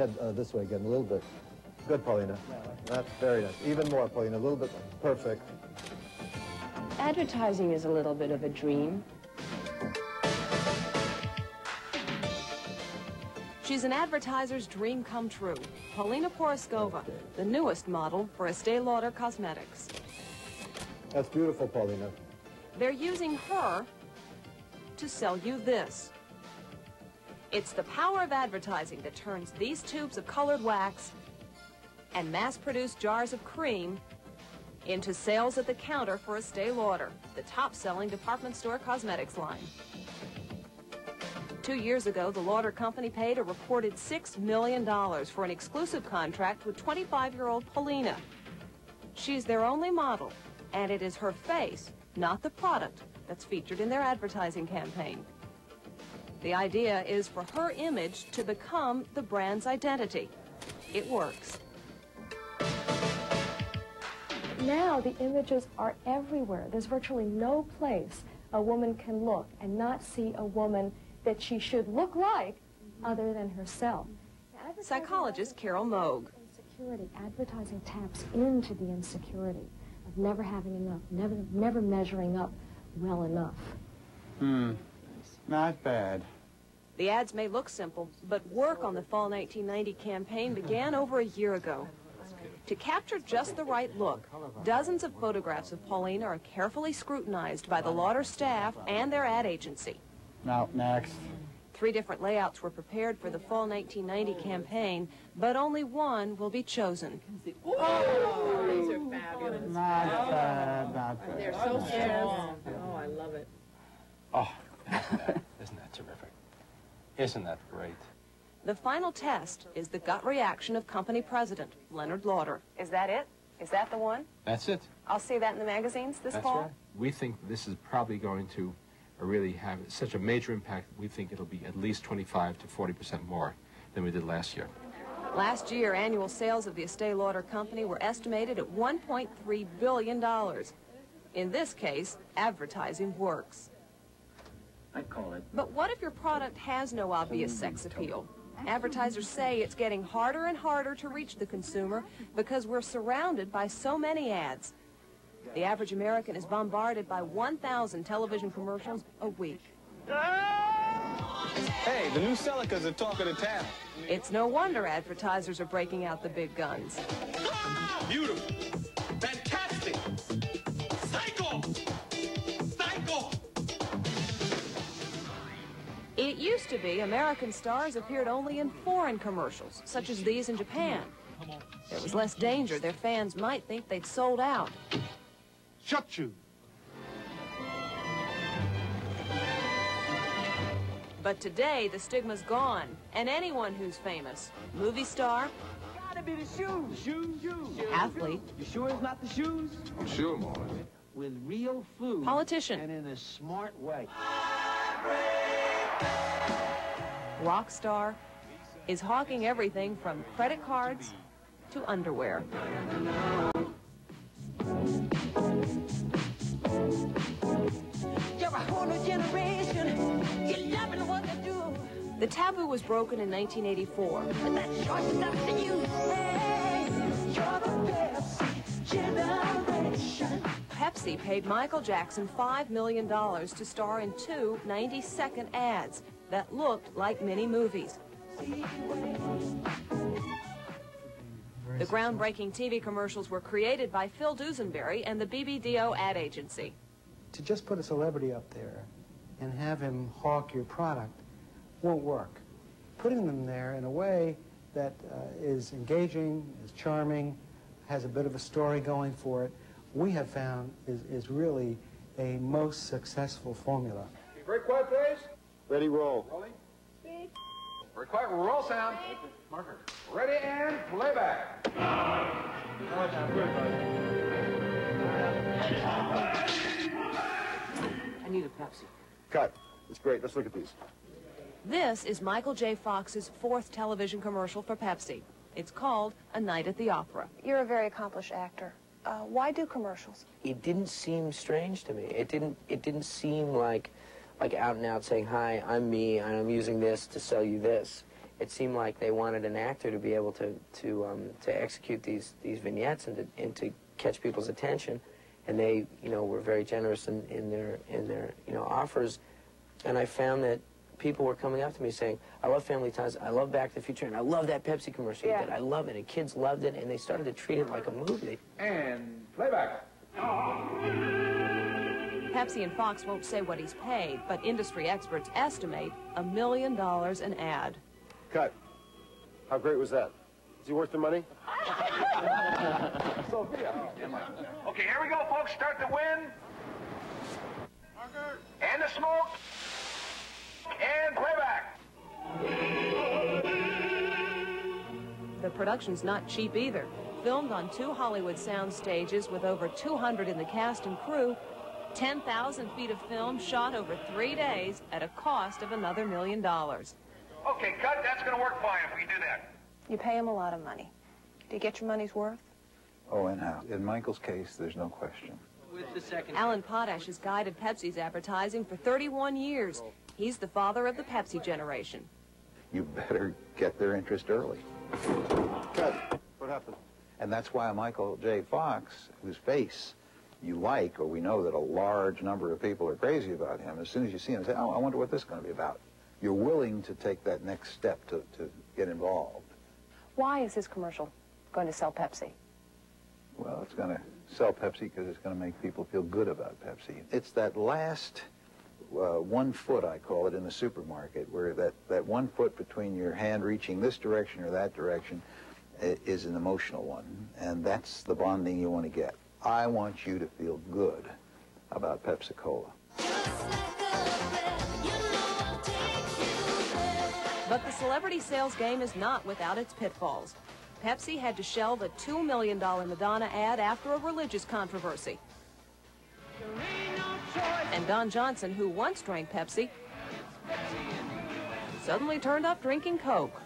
head this way again, a little bit. Good, Paulina. That's very nice. Even more, Paulina, a little bit. Perfect. Advertising is a little bit of a dream. She's an advertiser's dream come true. Paulina Porizkova, the newest model for Estee Lauder Cosmetics. That's beautiful, Paulina. They're using her to sell you this. It's the power of advertising that turns these tubes of colored wax and mass-produced jars of cream into sales at the counter for Estee Lauder, the top-selling department store cosmetics line. 2 years ago, the Lauder company paid a reported $6 million for an exclusive contract with 25-year-old Paulina. She's their only model, and it is her face, not the product, that's featured in their advertising campaign. The idea is for her image to become the brand's identity. It works. Now the images are everywhere. There's virtually no place a woman can look and not see a woman that she should look like other than herself. Psychologist Carol Moog. Insecurity. Advertising taps into the insecurity of never having enough, never measuring up well enough. Not bad. The ads may look simple, but work on the Fall 1990 campaign began over a year ago. To capture just the right look, dozens of photographs of Paulina are carefully scrutinized by the Lauder staff and their ad agency. Now, next. 3 different layouts were prepared for the Fall 1990 campaign, but only one will be chosen. Oh, these are fabulous. Not bad, not bad. They're so strong. Oh, I love it. Oh, isn't that terrific? Isn't that great? The final test is the gut reaction of company president, Leonard Lauder. Is that it? Is that the one? That's it. I'll see that in the magazines this That's fall? right. We think this is probably going to really have such a major impact. We think it'll be at least 25 to 40% more than we did last year. Last year, annual sales of the Estee Lauder company were estimated at $1.3 billion. In this case, advertising works. I call it. But what if your product has no obvious sex appeal? Advertisers say it's getting harder and harder to reach the consumer because we're surrounded by so many ads. The average American is bombarded by 1,000 television commercials a week. Hey, the new Celica's the talk of the town. It's no wonder advertisers are breaking out the big guns. Beautiful. Fantastic. Psycho. Psycho. It used to be American stars appeared only in foreign commercials, such as these in Japan. There was less danger. Their fans might think they'd sold out. Shut you. But today, the stigma's gone, and anyone who's famous, movie star, Gotta be the shoes. Shoes. athlete, You sure it's not the shoes? I'm sure, Marlon. With real food. politician, And in a smart way. rock star, is hawking everything from credit cards to underwear. You're a whole new generation. You're loving what they do. The taboo was broken in 1984. But that's short enough to you. Hey, you're the Pepsi generation. Pepsi paid Michael Jackson $5 million to star in 2 90-second ads that looked like mini movies. The groundbreaking TV commercials were created by Phil Dusenberry and the BBDO ad agency. To just put a celebrity up there and have him hawk your product won't work. Putting them there in a way that is engaging, is charming, has a bit of a story going for it, we have found is really a most successful formula. Very quiet, please. Ready, roll. Rolling. Speed. Very quiet. Roll sound. Marker. Ready and playback. I need a Pepsi. Cut. It's great. Let's look at these. This is Michael J. Fox's 4th television commercial for Pepsi. It's called A Night at the Opera. You're a very accomplished actor. Why do commercials? It didn't seem strange to me. It didn't seem like out and out saying, hi, I'm me, and I'm using this to sell you this. it seemed like they wanted an actor to be able to execute these vignettes and to catch people's attention, and they, you know, were very generous in their you know, offers. And I found that people were coming up to me saying, I love Family Ties, I love Back to the Future, and I love that Pepsi commercial you did. I love it, and kids loved it, and they started to treat it like a movie. And playback. Pepsi and Fox won't say what he's paid, but industry experts estimate $1 million an ad. Cut. How great was that? Is he worth the money? Okay, here we go, folks. Start the wind. And the smoke. And playback. The production's not cheap either. Filmed on 2 Hollywood sound stages with over 200 in the cast and crew, 10,000 feet of film shot over 3 days at a cost of another $1 million. Okay, cut. That's going to work fine if we do that. You pay him a lot of money. Do you get your money's worth? Oh, in-house. In Michael's case, there's no question. With the second. Alan Potash has guided Pepsi's advertising for 31 years. He's the father of the Pepsi generation. You better get their interest early. Cut. What happened? And that's why Michael J. Fox, whose face you like, or we know that a large number of people are crazy about him, as soon as you see him, say, oh, I wonder what this is going to be about. You're willing to take that next step to get involved. Why is his commercial going to sell Pepsi? Well, it's going to sell Pepsi because it's going to make people feel good about Pepsi. It's that last 1 foot, I call it, in the supermarket, where that 1 foot between your hand reaching this direction or that direction is an emotional one, and that's the bonding you want to get. I want you to feel good about Pepsi-Cola. But the celebrity sales game is not without its pitfalls. Pepsi had to shelve a $2 million Madonna ad after a religious controversy. And Don Johnson, who once drank Pepsi, suddenly turned up drinking Coke.